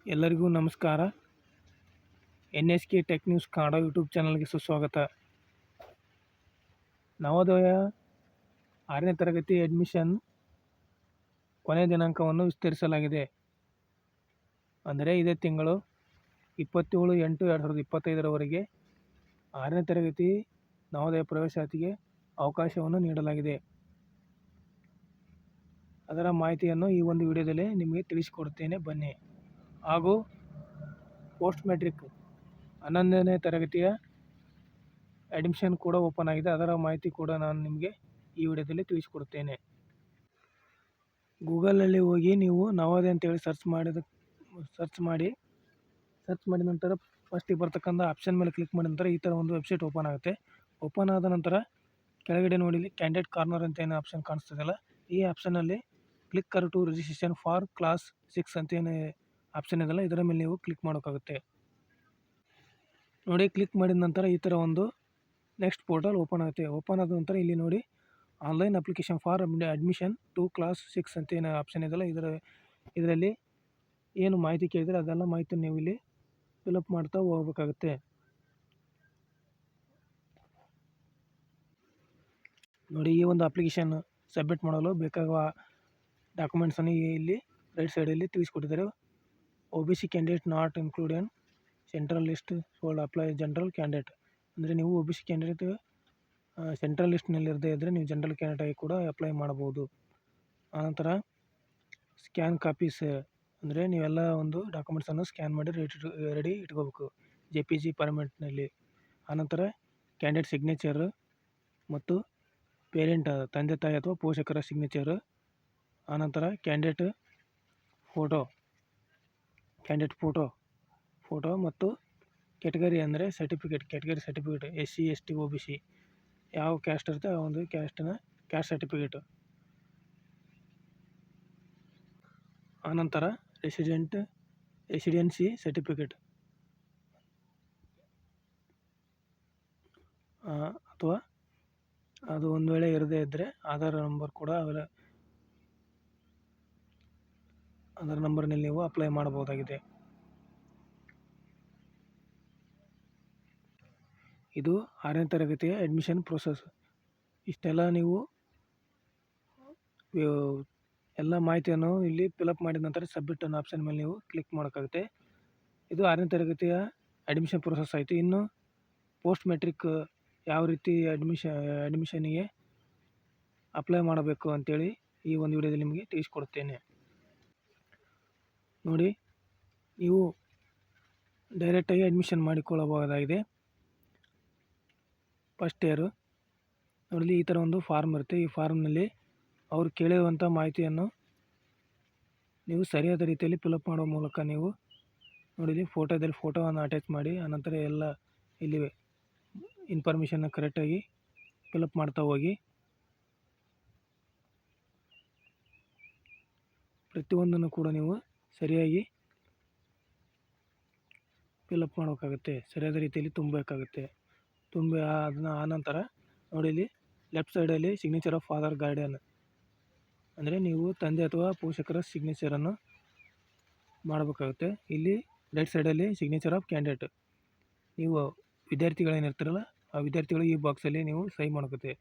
ಎಲ್ಲರಿಗೂ ನಮಸ್ಕಾರ. NSK tech news Kannada YouTube ಚಾನಲ್ಗೆ ಸುಸ್ವಾಗತ. ನವೋದಯ 6ನೇ ತರಗತಿ ಅಡ್ಮಿಷನ್ ಕೊನೆಯ ದಿನಾಂಕವನ್ನು ವಿಸ್ತರಿಸಲಾಗಿದೆ. ಅಂದರೆ ಇದೇ ತಿಂಗಳು 27/8/2025 6ನೇ ತರಗತಿ ನವೋದಯ ಪ್ರವೇಶಾತಿಗೆ ಅವಕಾಶವನ್ನು ನೀಡಲಾಗಿದೆ. ಅದರ ಮಾಹಿತಿಯನ್ನು ಈ ಒಂದು ವಿಡಿಯೋದಲ್ಲಿ ನಿಮಗೆ ತಿಳಿಸಿಕೊಡುತ್ತೇನೆ ಬನ್ನಿ. ಹಾಗೂ ಪೋಸ್ಟ್ ಮೆಟ್ರಿಕ್ 11ನೇ ತರಗತಿಯ ಅಡ್ಮಿಷನ್ ಕೂಡ ಓಪನ್ ಆಗಿದೆ. ಅದರ ಮಾಹಿತಿ ಕೂಡ ನಾನು ನಿಮಗೆ ಈ ವಿಡಿಯೋದಲ್ಲಿ ತಿಳಿಸಿಕೊಡುತ್ತೇನೆ. ಗೂಗಲಲ್ಲಿ ಹೋಗಿ ನೀವು ನವೋದಯ ಅಂತೇಳಿ ಸರ್ಚ್ ಮಾಡಿದ ನಂತರ ಫಸ್ಟಿಗೆ ಬರ್ತಕ್ಕಂಥ ಆಪ್ಷನ್ ಮೇಲೆ ಕ್ಲಿಕ್ ಮಾಡಿದ ನಂತರ ಈ ಥರ ಒಂದು ವೆಬ್ಸೈಟ್ ಓಪನ್ ಆಗುತ್ತೆ. ಓಪನ್ ಆದ ನಂತರ ಕೆಳಗಡೆ ನೋಡಿ ಕ್ಯಾಂಡಿಡೇಟ್ ಕಾರ್ನರ್ ಅಂತ ಏನು ಆಪ್ಷನ್ ಕಾಣಿಸ್ತದಲ್ಲ, ಈ ಆಪ್ಷನಲ್ಲಿ click to registration for class 6 ಅಂತ ಏನು ಆಪ್ಷನ್ ಇದೆಯಲ್ಲ, ಇದರ ಮೇಲೆ ನೀವು ಕ್ಲಿಕ್ ಮಾಡೋಕ್ಕಾಗುತ್ತೆ. ನೋಡಿ, ಕ್ಲಿಕ್ ಮಾಡಿದ ನಂತರ ಈ ಥರ ಒಂದು ನೆಕ್ಸ್ಟ್ ಪೋರ್ಟಲ್ ಓಪನ್ ಆಗುತ್ತೆ. ಓಪನ್ ಆದ ನಂತರ ಇಲ್ಲಿ ನೋಡಿ online application for admission to class 6 ಅಂತ ಏನು ಆಪ್ಷನ್ ಇದೆಯಲ್ಲ, ಇದರಲ್ಲಿ ಏನು ಮಾಹಿತಿ ಕೇಳಿದರೆ ಅದೆಲ್ಲ ಮಾಹಿತಿ ನೀವು ಇಲ್ಲಿ ಫಿಲಪ್ ಮಾಡ್ತಾ ಹೋಗಬೇಕಾಗುತ್ತೆ. ನೋಡಿ, ಈ ಒಂದು ಅಪ್ಲಿಕೇಶನ್ ಸಬ್ಮಿಟ್ ಮಾಡಲು ಬೇಕಾಗುವ ಡಾಕ್ಯುಮೆಂಟ್ಸನ್ನು ಇಲ್ಲಿ ರೈಟ್ ಸೈಡಲ್ಲಿ ತಿಳಿಸ್ಕೊಟ್ಟಿದ್ದಾರೆ. OBC candidate not included central list sold apply general candidate. ಅಂದರೆ ನೀವು OBC ಕ್ಯಾಂಡಿಡೇಟ್ ಸೆಂಟ್ರಲ್ ಲಿಸ್ಟ್ನಲ್ಲಿ ಇರದೇ ಇದ್ದರೆ ನೀವು ಜನರಲ್ ಕ್ಯಾಂಡಿಡೇಟ್ ಆಗಿ ಕೂಡ ಅಪ್ಲೈ ಮಾಡ್ಬೋದು. ಆನಂತರ ಸ್ಕ್ಯಾನ್ ಕಾಪೀಸ್, ಅಂದರೆ ನೀವೆಲ್ಲ ಒಂದು ಡಾಕ್ಯುಮೆಂಟ್ಸನ್ನು ಸ್ಕ್ಯಾನ್ ಮಾಡಿ ರೆಡಿ ಇಟ್ಕೋಬೇಕು JPG ಫಾರ್ಮ್ಯಾಟ್ನಲ್ಲಿ. ಆನಂತರ ಕ್ಯಾಂಡಿಡೇಟ್ ಸಿಗ್ನೇಚರ್ ಮತ್ತು ಪೇರೆಂಟ್ ತಂದೆ ತಾಯಿ ಅಥವಾ ಪೋಷಕರ ಸಿಗ್ನೇಚರ್. ಆನಂತರ ಕ್ಯಾಂಡಿಡೇಟ್ ಫೋಟೋ ಮತ್ತು ಕ್ಯಾಟಗರಿ ಅಂದರೆ category certificate SC ST OBC ಯಾವ ಕ್ಯಾಸ್ಟ್ ಇರುತ್ತೆ ಆ ಒಂದು ಕ್ಯಾಸ್ಟ್ ಸರ್ಟಿಫಿಕೇಟ್. ಆನಂತರ ರೆಸಿಡೆನ್ಸಿ ಸರ್ಟಿಫಿಕೇಟ್ ಅಥವಾ ಅದು ಒಂದು ವೇಳೆ ಇರದೇ ಇದ್ದರೆ ಆಧಾರ್ ನಂಬರ್ ಕೂಡ ಅದರ ನಂಬರ್ನಲ್ಲಿ ನೀವು ಅಪ್ಲೈ ಮಾಡಬಹುದಾಗಿದೆ. ಇದು 6ನೇ ತರಗತಿಯ ಅಡ್ಮಿಷನ್ ಪ್ರೋಸೆಸ್. ಇಷ್ಟೆಲ್ಲ ನೀವು ಎಲ್ಲ ಮಾಹಿತಿಯನ್ನು ಇಲ್ಲಿ ಫಿಲಪ್ ಮಾಡಿದ ನಂತರ ಸಬ್ಮಿಟ್ ಅನ್ನೋ ಆಪ್ಷನ್ ಮೇಲೆ ನೀವು ಕ್ಲಿಕ್ ಮಾಡೋಕ್ಕಾಗುತ್ತೆ. ಇದು 6ನೇ ತರಗತಿಯ ಅಡ್ಮಿಷನ್ ಪ್ರೋಸೆಸ್ ಆಯಿತು. ಇನ್ನು ಪೋಸ್ಟ್ ಮೆಟ್ರಿಕ್ ಯಾವ ರೀತಿ ಅಡ್ಮಿಷನಿಗೆ ಅಪ್ಲೈ ಮಾಡಬೇಕು ಅಂತೇಳಿ ಈ ಒಂದು ವಿಡಿಯೋದಲ್ಲಿ ನಿಮಗೆ ತಿಳಿಸ್ಕೊಡ್ತೇನೆ. ನೋಡಿ, ನೀವು ಡೈರೆಕ್ಟಾಗಿ ಅಡ್ಮಿಷನ್ ಮಾಡಿಕೊಳ್ಳಬಹುದಾಗಿದೆ. ಫಸ್ಟ್ ಇಯರು ನೋಡಿ, ಈ ಥರ ಒಂದು ಫಾರ್ಮ್ ಇರುತ್ತೆ. ಈ ಫಾರ್ಮ್ನಲ್ಲಿ ಅವರು ಕೇಳಿರುವಂಥ ಮಾಹಿತಿಯನ್ನು ನೀವು ಸರಿಯಾದ ರೀತಿಯಲ್ಲಿ ಫಿಲಪ್ ಮಾಡೋ ಮೂಲಕ ನೀವು ನೋಡಿ ಫೋಟೋವನ್ನು ಅಟ್ಯಾಚ್ ಮಾಡಿ ಆನಂತರ ಎಲ್ಲ ಇಲ್ಲಿ ಇನ್ಫಾರ್ಮೇಷನ್ನ ಕರೆಕ್ಟಾಗಿ ಫಿಲಪ್ ಮಾಡ್ತಾ ಹೋಗಿ. ಪ್ರತಿಯೊಂದನ್ನು ಕೂಡ ನೀವು ಸರಿಯಾಗಿ ಫಿಲಪ್ ಮಾಡೋಕ್ಕಾಗುತ್ತೆ, ಸರಿಯಾದ ರೀತಿಯಲ್ಲಿ ತುಂಬಬೇಕಾಗುತ್ತೆ. ಆನಂತರ ನೋಡಿ, ಇಲ್ಲಿ ಲೆಫ್ಟ್ ಸೈಡಲ್ಲಿ ಸಿಗ್ನೇಚರ್ ಆಫ್ ಫಾದರ್ ಗಾರ್ಡಿಯನ್, ಅಂದರೆ ನೀವು ತಂದೆ ಅಥವಾ ಪೋಷಕರ ಸಿಗ್ನೇಚರನ್ನು ಮಾಡಬೇಕಾಗುತ್ತೆ. ಇಲ್ಲಿ ರೈಟ್ ಸೈಡಲ್ಲಿ ಸಿಗ್ನೇಚರ್ ಆಫ್ ಕ್ಯಾಂಡಿಡೇಟ್, ನೀವು ವಿದ್ಯಾರ್ಥಿಗಳೇನಿರ್ತಾರಲ್ಲ ಆ ವಿದ್ಯಾರ್ಥಿಗಳು ಈ ಬಾಕ್ಸಲ್ಲಿ ನೀವು ಸಹಿ ಮಾಡಬೇಕು.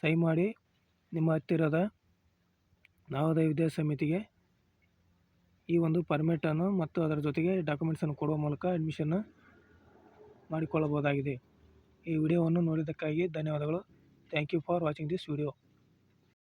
ಸಹಿ ಮಾಡಿ ನಿಮ್ಮ ಹತ್ತಿರದ ನವೋದಯ ವಿದ್ಯಾಸಮಿತಿಗೆ ಈ ಒಂದು ಪರ್ಮಿಟನ್ನು ಮತ್ತು ಅದರ ಜೊತೆಗೆ ಡಾಕ್ಯುಮೆಂಟ್ಸನ್ನು ಕೊಡುವ ಮೂಲಕ ಅಡ್ಮಿಷನ್ ಮಾಡಿಕೊಳ್ಳಬಹುದಾಗಿದೆ. ಈ ವಿಡಿಯೋವನ್ನು ನೋಡಿದ್ದಕ್ಕಾಗಿ ಧನ್ಯವಾದಗಳು. Thank you for watching this video.